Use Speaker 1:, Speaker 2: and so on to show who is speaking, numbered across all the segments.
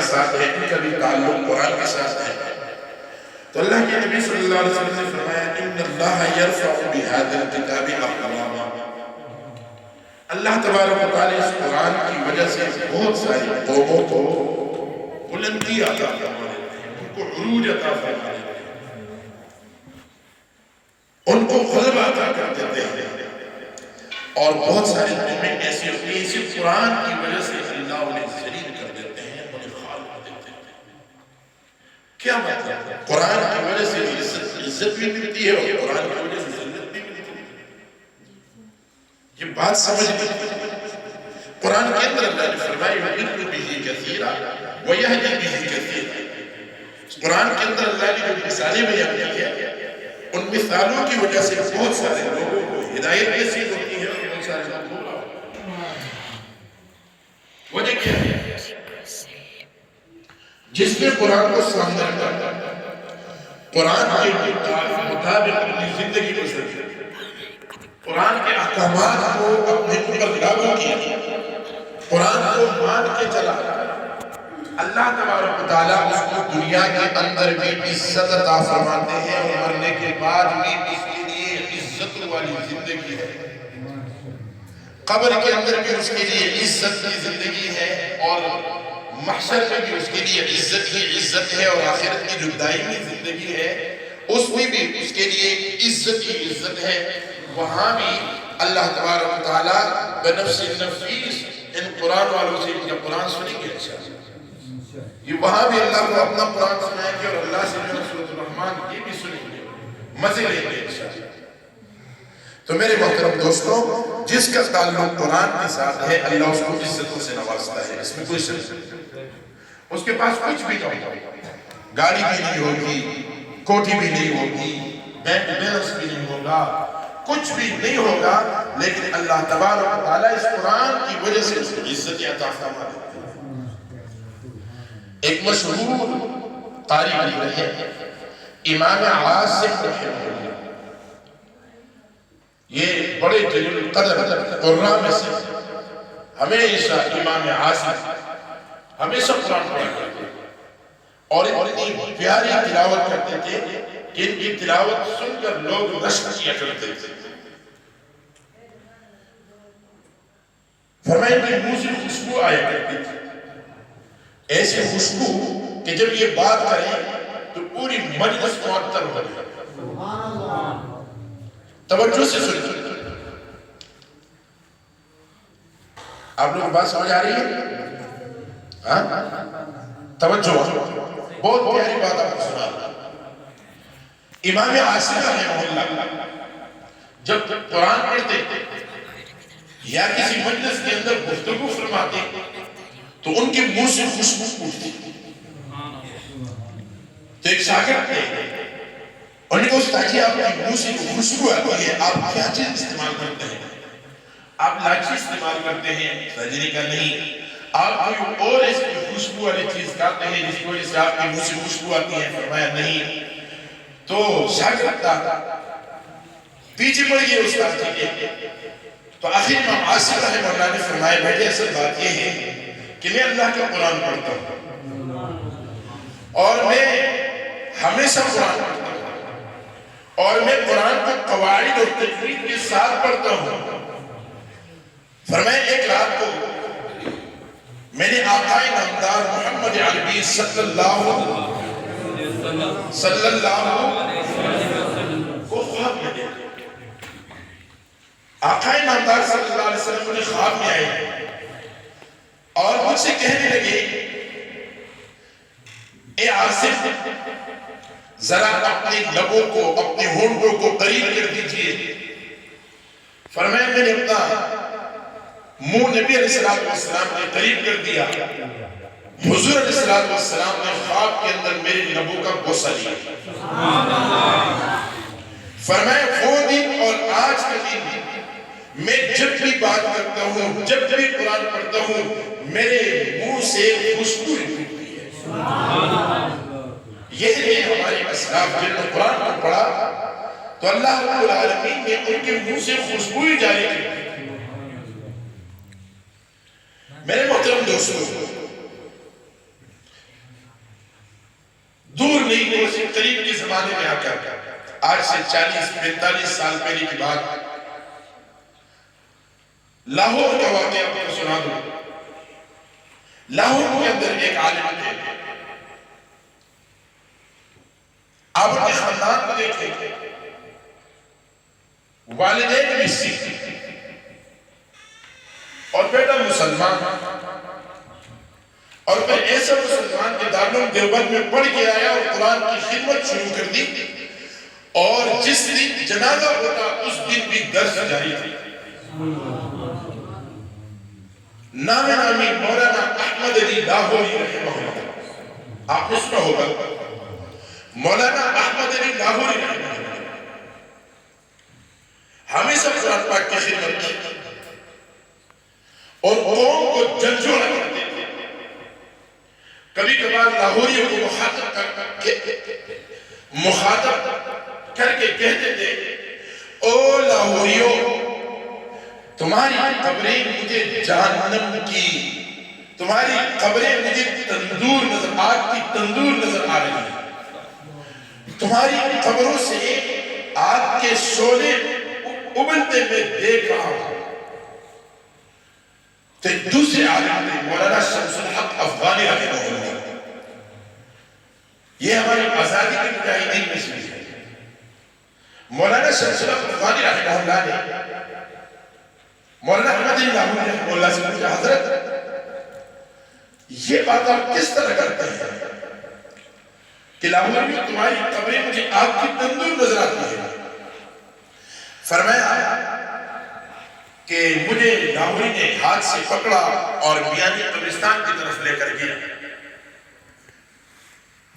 Speaker 1: ساتھ ہے، ان کا بھی تعلق قرآن کے ساتھ ہے۔ تو اللہ کے نبی صلی اللہ علیہ وسلم نے فرمایا ان اللہ یرفع بهذا الکتاب اقواما، اللہ تبارک و تعالی اس قرآن کی وجہ سے بہت ساری قوموں کو بلندی عطا فرما دیتے ہیں، ان کو عروج عطا فرما دیتے ہیں، ان کو غلبہ عطا کر دیتے ہیں، اور بہت ساری قومیں ایسی ہوتی ہیں اسی قرآن کی وجہ سے اللہ انہیں ذلیل کر دیتے ہیں، انہیں خال کر دیتے ہیں۔ کیا مطلب؟ قرآن کی وجہ سے عزت بھی ملتی ہے اور قرآن کی وجہ سے ذلت بھی ملتی ہے۔ یہ بات سمجھ گئی؟ قرآن کے اندر اللہ نے فرمایا وَيُضِلُّ بِهِ كَثِيرًا وَيَهْدِي بِهِ كَثِيرًا، قرآن کے اندر اللہ نے جو مثالیں بیان کی ہے ان مثالوں کی وجہ سے بہت سارے لوگوں کو ہدایت نصیب ہوتی ہے اور بہت سارے لوگوں کو وجہ کیا ہے؟ جس نے قرآن کو سامنے رکھا، قرآن کے مطابق اپنی زندگی بسر کی، قرآن کے احکامات کو اپنے اوپر لاگو کیا، قرآن کو مان کے چلا، اللہ تبارک و تعالیٰ اس کو دنیا کے اندر بھی عزت عطا فرماتے ہیں اور مرنے کے بعد بھی اس کے لیے عزت والی زندگی ہے، قبر کے اندر بھی اس کے لیے عزت کی زندگی ہے، اور محشر میں بھی اس کے لیے عزت ہی عزت ہے، اور آخرت کی جو دائمی زندگی ہے اس میں بھی اس کے لیے عزت ہی عزت ہے۔ وہاں بھی اللہ تبارک و تعالیٰ بنفس النفیس ان قرآن والوں سے ان کا قرآن سنیں گے انشاءاللہ، یہ وہاں بھی اللہ کو اپنا قرآن سنائیں گے اور اللہ سے جو سورۃ الرحمن یہ بھی سنیں گے، مزے لیں گے انشاءاللہ۔ تو میرے محترم دوستوں، جس کا تعلق قرآن کے ساتھ ہے اللہ اس کو عزتوں سے نوازتا ہے، اس میں کوئی شک نہیں۔ اس کے پاس کچھ بھی نہیں ہوگا، گاڑی بھی نہیں ہوگی، کوٹھی بھی نہیں ہوگی، بینک بیلنس بھی نہیں ہوگا، کچھ بھی نہیں ہوگا، لیکن اللہ تبارک و تعالیٰ اس قرآن کی وجہ سے اس کو عزت عطا فرما دیتے ہیں۔ ایک مشہور قاری رہے امام عاصم رحمہ اللہ، یہ بڑے جلیل القدر قرآن میں سے ہمیشہ امام عاصم ہمیشہ قرآن پڑھا کرتے تھے اور اتنی پیاری تلاوت کرتے تھے کہ ان کی تلاوت سن کر لوگ رشک کیا کرتے تھے۔ فرمائیں کہ منہ سے خوشبو آیا کرتی تھی، ایسی خوشبو کہ جب یہ بات کریں تو پوری مجلس معطر ہو جائے۔ توجہ سے سنیں، آپ لوگ بات سمجھ آ رہی ہے؟ توجہ، بہت پیاری بات آپ کو سنا۔ امام عاصم رحمہ اللہ جب قرآن پڑھتے یا کسی مجلس کے اندر گفتگو فرماتے تو ان کے منہ سے خوشبو اٹھتی، تو ایک شاگرد تھے، انہوں نے کہا کہ آپ کی منہ سے خوشبو آتی ہے، آپ کیا چیز استعمال کرتے ہیں؟ آپ لاچی استعمال کرتے ہیں؟ سرجری کا نہیں، آپ کوئی اور اس کی خوشبو والی چیز کرتے ہیں جس کی وجہ سے آپ کی منہ سے خوشبو آتی ہے؟ فرمایا نہیں۔ تو شاگرد تھا، پیچھے پڑ گئے استاد جی کے، تو آخر امام عاصم رحمہ اللہ نے فرمایا بیٹے اصل بات یہ ہے کہ میں اللہ کا قرآن پڑھتا ہوں اور میں ہمیشہ قرآن پڑھتا ہوں اور میں قرآن کو قواعد اور تجوید کے ساتھ پڑھتا ہوں۔ فرمایا ایک رات کو میں نے آقا نامدار محمد عربی صلی اللہ کو خواب میں دیکھا۔ آقا نامدار صلی اللہ علیہ وسلم مجھے خواب میں آئے اور مجھ سے کہنے لگے اے عاصم ذرا اپنے لبوں کو اپنے ہونٹوں کو قریب کر دیجئے۔ فرمایا میں نے اپنا منہ نبی علیہ السلام نے قریب کر دیا، حضور علیہ السلام نے خواب کے اندر میرے لبوں کا بوسہ لیا۔ فرمایا وہ دن اور آج کا دن میں جب بھی بات کرتا ہوں، جب بھی قرآن پڑھتا ہوں، میرے منہ سے خوشبو نکلتی ہے۔ یہ ہے ہمارے اسلاف جن نے قرآن کو پڑھا تو اللہ رب العالمین نے ان کے منہ سے خوشبو ہی جاری کی۔ میرے محترم دوستو، نہیں تو اسی قریب کے زمانے میں آ کر آج سے 40-45 سال پہلے کی بات لاہور کا واقعہ آپ کو سنا دوں. لاہور کے اندر ایک عالم تھے. آپ اپنے خاندان کو دیکھیں, والدین بھی سکھ اور بیٹا مسلمان, اور پھر ایسا مسلمان کے دارالعلوم دیوبند میں پڑھ کے آیا اور قرآن کی خدمت شروع کر دی, اور جس دن جنازہ ہوتا اس دن بھی درس جاری تھی. نام نامی مولانا احمد علی لاہوری رحمہ اللہ, آپ نے سنا ہوگا مولانا احمد علی لاہوری رحمہ اللہ, ہمیشہ قرآن پاک کی خدمت کی اور قوم کو جھنجھوڑا کرتے تھے. کبھی کبھار لاہوریوں کو مخاطب کر کے کہتے تھے, او لاہوریوں, تمہاری قبریں مجھے جہنم کی, تمہاری قبریں مجھے تندور نظر, آگ کی تندور نظر آ رہی ہیں, تمہاری قبروں سے آگ کے شعلے ابلتے میں دیکھ رہا ہوں. تو ایک دوسرے عالم تھے مولانا شمس الحق افغانی رحمہ اللہ, یہ ہماری آزادی کے مجاہدین میں سے ہے. مولانا شمس الحق افغانی رحمہ اللہ نے مولانا احمد علی لاہوری رحمہ اللہ سے پوچھا, حضرت یہ بات آپ کس طرح کرتے ہیں کہ لاہوریوں تمہاری قبریں مجھے آگ کی تندور نظر آتی ہے؟ فرمایا کہ مجھے لاہوری نے ہاتھ سے پکڑا اور میانی قبرستان کی طرف لے کر گیا.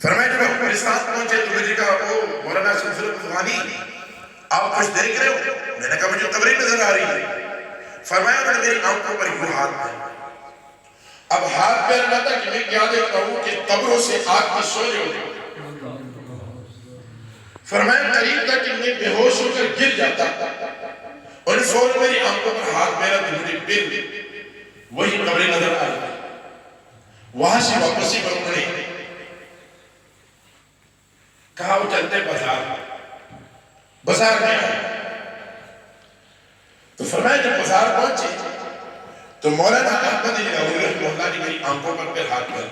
Speaker 1: فرمایا جب ہم قبرستان پہنچے تو مجھے کہا, او مولانا شمس الحق افغانی, آپ کچھ دیکھ رہے ہو؟ میں نے کہا مجھے قبریں نظر آ رہی ہیں. فرمایا انہوں نے میری آنکھوں پر یوں ہاتھ پہ, اب ہاتھ پہ اللہ تھا کہ میں کیا دیکھتا ہوں کہ قبروں سے آگ کی شعلے ہوتے. فرمایا قریب تھا کہ میں بے ہوش ہو کر گر جاتا, اور فوراً میری آنکھوں پر ہاتھ میرا تو مجھے پھر وہی قبریں نظر آ رہی. وہاں سے واپسی پر انہوں نے کہا وہ چلتے بازار میں آئے. تو فرمایا جب بازار پہنچے تو مولانا احمد علی لاہوری رحمہ اللہ نے میری آنکھوں پر پھر ہاتھ کر.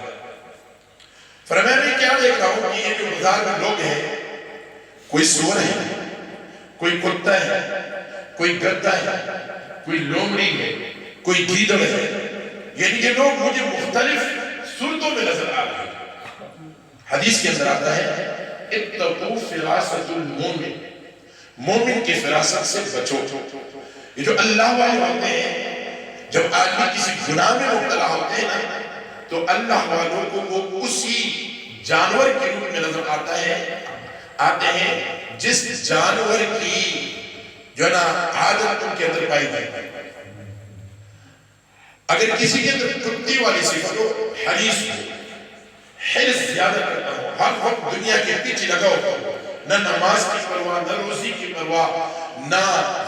Speaker 1: فرمایا میں کیا دیکھ رہا ہوں کہ یہ جو بازار میں لوگ ہیں, کوئی سور ہے, کوئی کتا ہے, کوئی گدا ہے, کوئی لومڑی ہے, کوئی گیدڑ ہے, یعنی یہ لوگ مجھے مختلف صورتوں میں نظر آ رہے ہیں. حدیث کے اندر آتا ہے اتقوا فراست المومن, مومن کی فراست سے بچو. یہ جو اللہ والے ہوتے ہیں, جب آدمی کسی گناہ میں مبتلا ہوتے ہیں نا, تو اللہ والوں کو وہ اسی جانور کے روپ میں نظر آتے ہیں جس جانور کی جو نا عادت ان کے اندر پائی گئی. اگر کسی کے اندر کتی والی صفت ہو, حریص ہو, حرص زیادہ کرتا ہو, ہر وقت دنیا کے پیچھے لگا ہو, نہ نماز کی پرواہ, نہ روزی کی پرواہ, نہ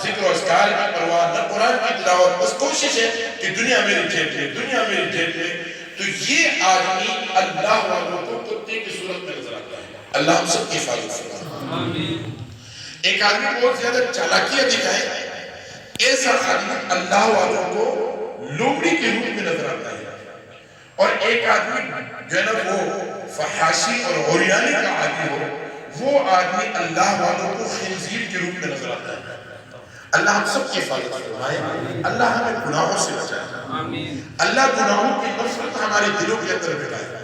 Speaker 1: ذکر و اذکار کی پرواہ, نہ قرآن کی تلاوت, بس کوشش ہے کہ دنیا میری جیب میں, دنیا میری جیب میں, تو یہ آدمی اللہ والوں کو کتے کی صورت میں نظر آتا ہے. اللہ ہم سب کی حفاظت فرمائے. ایک آدمی بہت زیادہ چالاکیاں دکھائے, ایسا آدمی اللہ والوں کو لومڑی کے روپ میں نظر آتا ہے. اور ایک آدمی جو ہے نا وہ فحاشی اور عریانی کا عادی ہو, وہ آدمی اللہ والوں کو خنزیر کے روپ میں نظر آتا ہے. اللہ ہم سب کی حفاظت فرمائے. اللہ ہمیں گناہوں سے بچائے. اللہ گناہوں کی نفرت ہمارے دلوں کے اندر بٹھائے.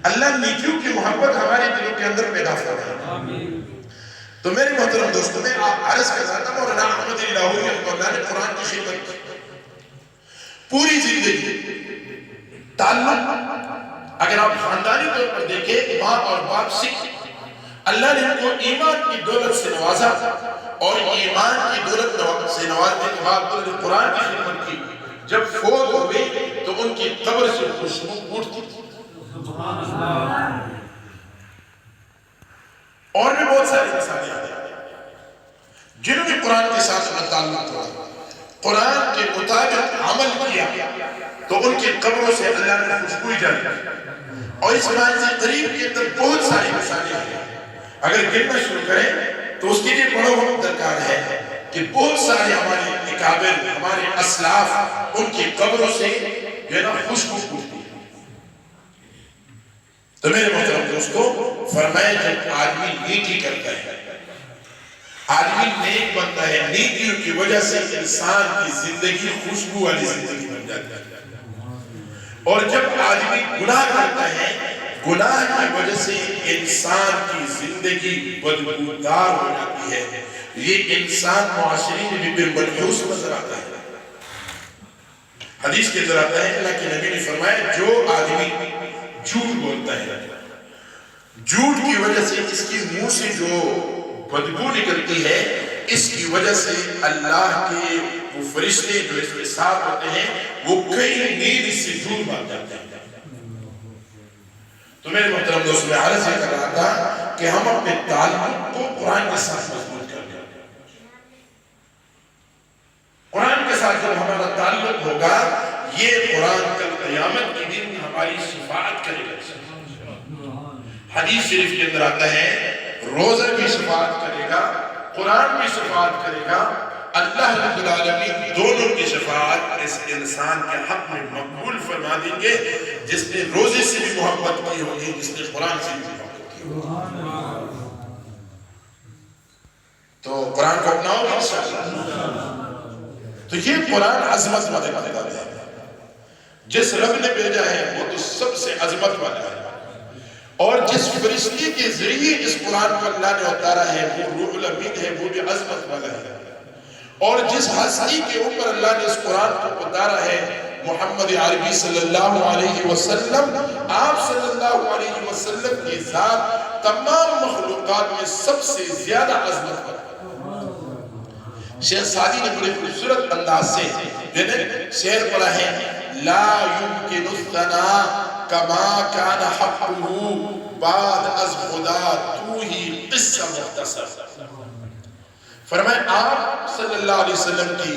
Speaker 1: اللہ نیکیوں کی محبت ہمارے دلوں کے اندر پیدا فرمائے. تو میرے محترم دوستوں, میں عرض کر رہا تھا مولانا احمد علی لاہوری رحمہ اللہ نے قرآن کی خدمت کی. پوری زندگی تعلق اگر آپ خاندانی طور پر دیکھیں, ماں اور باپ سکھ, اللہ نے ان کو ایمان کی دولت سے نوازا, اور ایمان کی دولت سے نوازنے کے بعد انہوں نے قرآن کی خدمت کی. جب فوت ہوئے تو ان کی قبر سے خوشبو اٹھتی تھی. اور بھی بہت ساری مثالیں ہیں جنہوں نے قرآن کے ساتھ اپنا تعلق توڑا, قرآن کے مطابق عمل کیا, تو ان کی قبروں سے اللہ نے خوشبو جاری کی. اور اس معنی قریب کے اندر بہت ساری مثالیں ہیں. اگر گننا شروع کریں تو اس کے لیے بڑا وقت درکار ہے کہ بہت سارے ہمارے اکابر، ہمارے اسلاف، ان کی قبروں سے جو ہے نا خوشبو اٹھتی ہے. تو میرے محترم دوستو، فرمایا جب آدمی نیکی کرتا ہے، آدمی نیک بنتا ہے، نیکیوں کی وجہ سے انسان کی زندگی خوشبو والی زندگی بن جاتی ہے. اور جب آدمی گناہ کرتا ہے، گناہ کی وجہ سے انسان کی زندگی بدبودار ہو جاتی ہے. یہ انسان معاشرے میں بھی منحوس نظر آتا ہے. حدیث کے اندر آتا ہے اللہ کے نبی نے فرمایا جو آدمی جھوٹ بولتا ہے، جھوٹ کی وجہ سے اس کی منہ سے جو بدبو نکلتی ہے، اس کی وجہ سے اللہ کے وہ فرشتے جو اس کے ساتھ ہوتے ہیں وہ کئی میل اس سے دور بھاگ جاتے ہیں. تو میرے محترم دوست، میں عرض یہ کر رہا تھا کہ ہم اپنے تعلق کو قرآن کے ساتھ مضبوط کر لیں. قرآن کے ساتھ جب ہمارا تعلق ہوگا، یہ قرآن کل قیامت کے دن ہماری شفاعت کرے گا. حدیث شریف کے اندر آتا ہے روزہ بھی شفاعت کرے گا، قرآن بھی شفاعت کرے گا. اللہ رب العالمین دونوں کی شفاعت اس انسان کے حق میں مقبول فرما دیں گے جس نے روزے سے بھی محبت کی ہوگی، جس نے قرآن سے بھی محبت کی ہوگی. تو قرآن کو اپناؤ گے انشاءاللہ. تو یہ قرآن عظمت والے کتاب ہے. جس رب نے بھیجا ہے وہ تو سب سے عظمت والا ہے. اور جس فرشتے کے ذریعے اس قرآن کو اللہ نے اتارا ہے وہ روح الامین ہے، وہ بھی عظمت والا ہے. اور جس ہستی کے اوپر اللہ نے اس قرآن کو اتارا ہے محمد عربی صلی اللہ علیہ وسلم، آپ صلی اللہ علیہ وسلم کی ذات تمام مخلوقات میں سب سے زیادہ عظمت والا ہے. شیخ سعدی نے بڑے خوبصورت انداز سے شعر پڑھا ہے لا يمكن الثناء كما كان حقه بعد از خدا تو ہی قصہ مختصر. فرمائے آپ صلی اللہ علیہ وسلم کی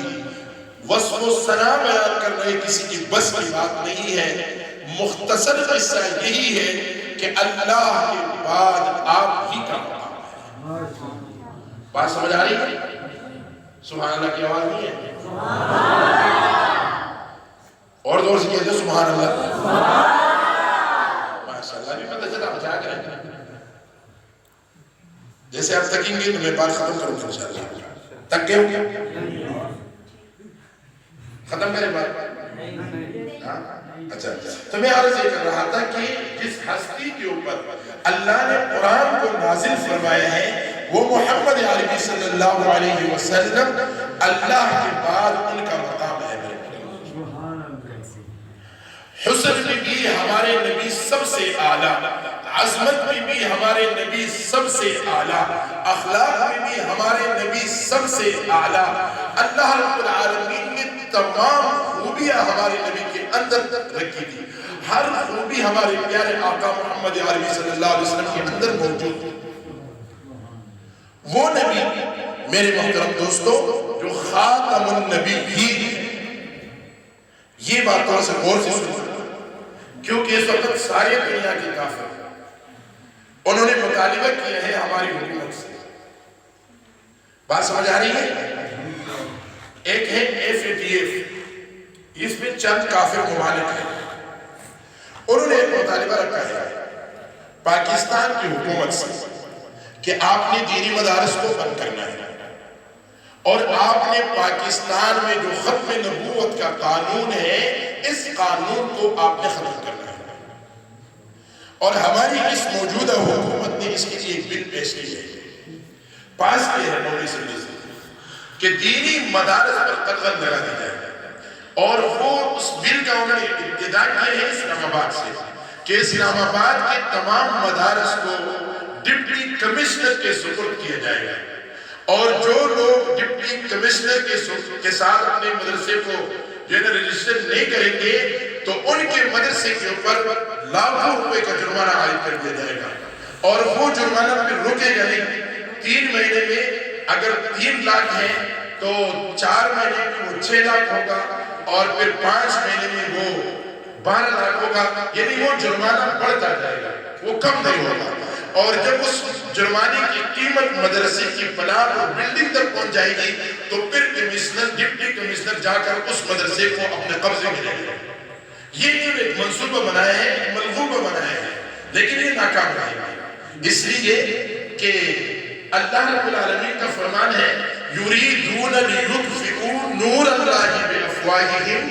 Speaker 1: وصف و ثنا بیان کر رہے کسی کی بس کی بات نہیں ہے. مختصر قصہ یہی ہے کہ اللہ کے بعد آپ ہی کا مقام ہے. بات سمجھ آ رہی ہے؟ سبحان اللہ کی آواز نہیں ہے؟ اور دور سے کہتے سبحان اللہ. ماشاءاللہ بھی پتہ چلا بچا کر جیسے آپ تکیں گے تو میں بات ختم کروں گا انشاءاللہ. تک گئے ہو کیا؟ ختم کریں بات؟ اچھا. تو میں عرض یہ کر رہا تھا کہ جس ہستی کے اوپر اللہ نے قرآن کو نازل فرمایا ہے وہ محمد عربی صلی اللہ علیہ وسلم، اللہ کے بعد ان کا مقام ہے. حسن میں بھی ہمارے نبی سب سے اعلیٰ، عظمت میں بھی ہمارے نبی سب سے اعلیٰ، اخلاق میں بھی ہمارے نبی سب سے اعلیٰ. اللہ رب العالمین نے تمام خوبیاں ہمارے نبی کے اندر رکھی تھی. ہر خوبی ہمارے پیارے آقا محمد عربی صلی اللہ علیہ وسلم کے اندر موجود تھی. وہ نبی میرے محترم دوستو جو خاتم النبی ہی، یہ بات تھوڑا سا غور سے سنو کیونکہ اس وقت ساری دنیا کے کافر انہوں نے مطالبہ کیا ہے ہماری حکومت سے. بات سمجھ آ رہی ہے؟ ایک ہے FATF، اس میں چند کافر ممالک ہیں. انہوں نے ایک مطالبہ رکھا ہے پاکستان کی حکومت سے کہ آپ نے دینی مدارس کو بند کرنا ہے اور آپ نے پاکستان میں جو ختم نبوت کا قانون ہے اس قانون کو آپ نے ختم کرنا ہے. اور ہماری اس موجودہ حکومت نے اس کے لیے ایک بل پیش کی ہے، پاس کیا ہے مولوی اسمبلی سے کہ دینی مدارس پر قدغن لگا دی جائے. اور وہ اس بل کا انہوں نے ابتدا کیا ہے اسلام آباد سے کہ اسلام آباد کے تمام مدارس کو ڈپٹی کمشنر کے سپرد کیا جائے گا. اور جو لوگ ڈپٹی کمشنر کے ساتھ اپنے مدرسے کو رجسٹر نہیں کریں گے تو ان کے مدرسے کے اوپر لاکھوں روپے کا جرمانہ عائد کر دیا جائے گا. اور وہ جرمانہ پھر رکے گا نہیں. 3 مہینے میں اگر 3 لاکھ ہے تو 4 مہینے میں وہ 6 لاکھ ہوگا اور پھر 5 مہینے میں وہ 12 لاکھ ہوگا، یعنی وہ جرمانہ بڑھتا جائے گا، وہ کم نہیں ہوگا۔ اور جب اس جرمانے کی قیمت مدرسے کی پلان اور بلڈنگ تک پہنچ جائے گی تو پھر کمشنر، ڈپٹی کمشنر جا کر اس مدرسے کو اپنے قبضے میں لے لے۔ یہ ایک منصوبہ بنایا ہے، ایک منصوبہ بنایا ہے، لیکن یہ ناکام رہے گا، اس لیے کہ اللہ رب العالمین کا فرمان ہے یریدون لیطفئوا نور اللہ بافواہہم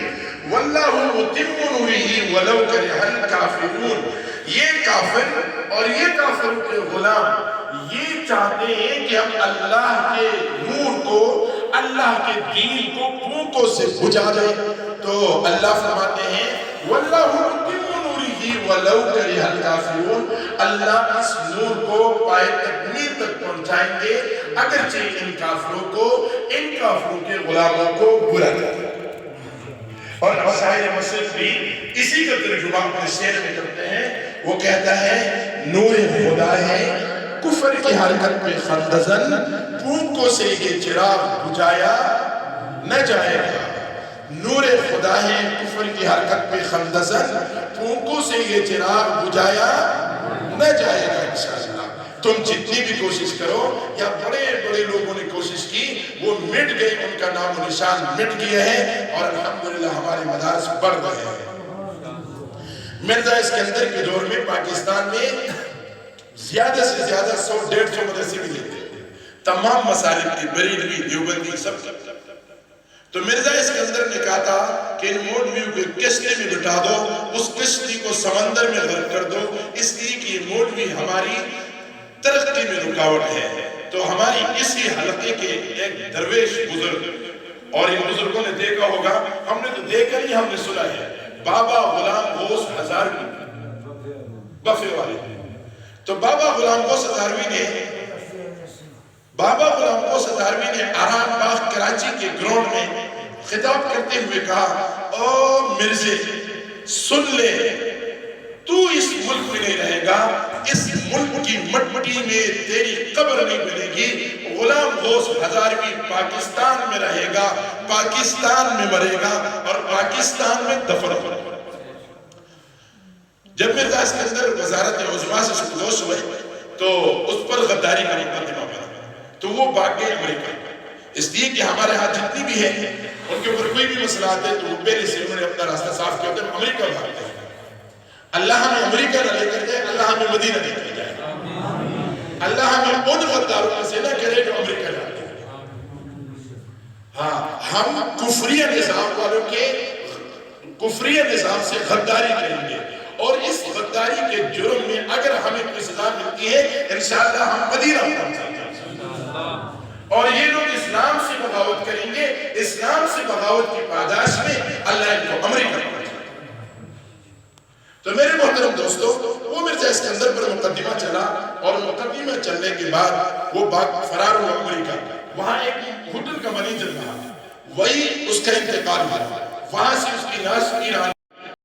Speaker 1: واللہ متم نورہ ولو کرہ الکافرون۔ یہ کافر اور یہ کافر کے غلام یہ چاہتے ہیں کہ ہم اللہ کے نور کو، اللہ کے دین کو پھونکوں سے بجھا دیں، تو اللہ فرماتے ہیں واللہ متم نورہ ولو کرہ الکافرون، اللہ اس نور کو پائے تکمیل تک پہنچائیں گے اگرچہ ان کافروں کو، ان کافروں کے غلاموں کو برا کریں۔ اور شاعر مصر بھی اسی کا ترجمہ اپنے شعر میں کرتے ہیں، وہ کہتا ہے نور خدا ہے کفر کی حرکت پہ خندزن، پھونکوں سے یہ چراغ بجھایا نہ جائے گا۔ نور خدا ہے کفر کی حرکت پہ خندزن، پھونکوں سے یہ چراغ بجھایا نہ جائے گا انشاءاللہ۔ تم جتنی بھی کوشش کرو، یا بڑے بڑے لوگوں نے کوشش کی، وہ مٹ گئے، ان کا نام و نشان مٹ گیا ہے، اور الحمدللہ ہمارے مدارس بڑھ رہے ہیں۔ مرزا اسکندر کے دور میں پاکستان میں زیادہ سے زیادہ 100-150 مدرسے بھی لیتے ہیں، تمام مسالک کی، بریلوی، دیوبندی، سب۔ تو مرزا اسکندر نے کہا تھا کہ ان مولویوں کو کشتی میں بٹھا دو، اس کشتی کو سمندر میں غرق کر دو، اس لیے کہ یہ مولوی ہماری ترقی میں رکاوٹ ہے۔ تو ہماری اسی حلقے کے ایک درویش بزرگ، اور ان بزرگوں نے دیکھا ہوگا، ہم نے تو دیکھا نہیں، ہم نے سنا ہے، بابا غلام غوث ہزاروی بفے والے۔ تو بابا غلام غوث ہزاروی نے آرام باغ کراچی کے گراؤنڈ میں خطاب کرتے ہوئے کہا، او مرزے سن لے، تو اس ملک میں نہیں رہے گا، اس ملک کی مٹی میں تیری قبر نہیں بنے گی، غلام غوث ہزاروی پاکستان میں رہے گا، پاکستان میں مرے گا، اور پاکستان میں دفن ہوگا۔ جب مرزا اسکندر وزارت عظمیٰ سے سرگوش ہوئے تو اس پر غداری کا مقدمہ بنا، تو وہ بھاگ گئے امریکہ، اس لیے کہ ہمارے ہاں جتنی بھی ہے ان کے اوپر کوئی بھی مسئلہ آتے تو وہ پہلے سے انہوں نے اپنا راستہ صاف کیا ہوتا ہے، امریکہ بھاگتے ہیں۔ اللہ ہمیں امریکہ نہ لے کر جائے، اللہ ہمیں مدینہ لے کر جائے، اللہ ہمیں ان غداروں میں سے نہ کرے جو امریکہ جاتے ہیں۔ ہاں، ہم کفریہ نظام والوں کے کفریہ نظام سے غداری کریں گے، اور اس غداری کے جرم میں اگر ہمیں کوئی سزا ملتی ہے انشاءاللہ ہم مدینہ پہنچیں گے، اور یہ لوگ اسلام سے بغاوت کریں گے، اسلام سے بغاوت کی پاداش میں اللہ ان کو امریکہ پہنچیں گے۔ تو میرے محترم دوستو، وہ مرزا اسکندر پر مقدمہ چلا، اور مقدمہ چلنے کے بعد وہ فرار ہوا امریکہ، وہاں ایک ہوٹل کا مینیجر رہا، وہی اس کا انتقال ہوا، وہاں سے اس کی ناس ایران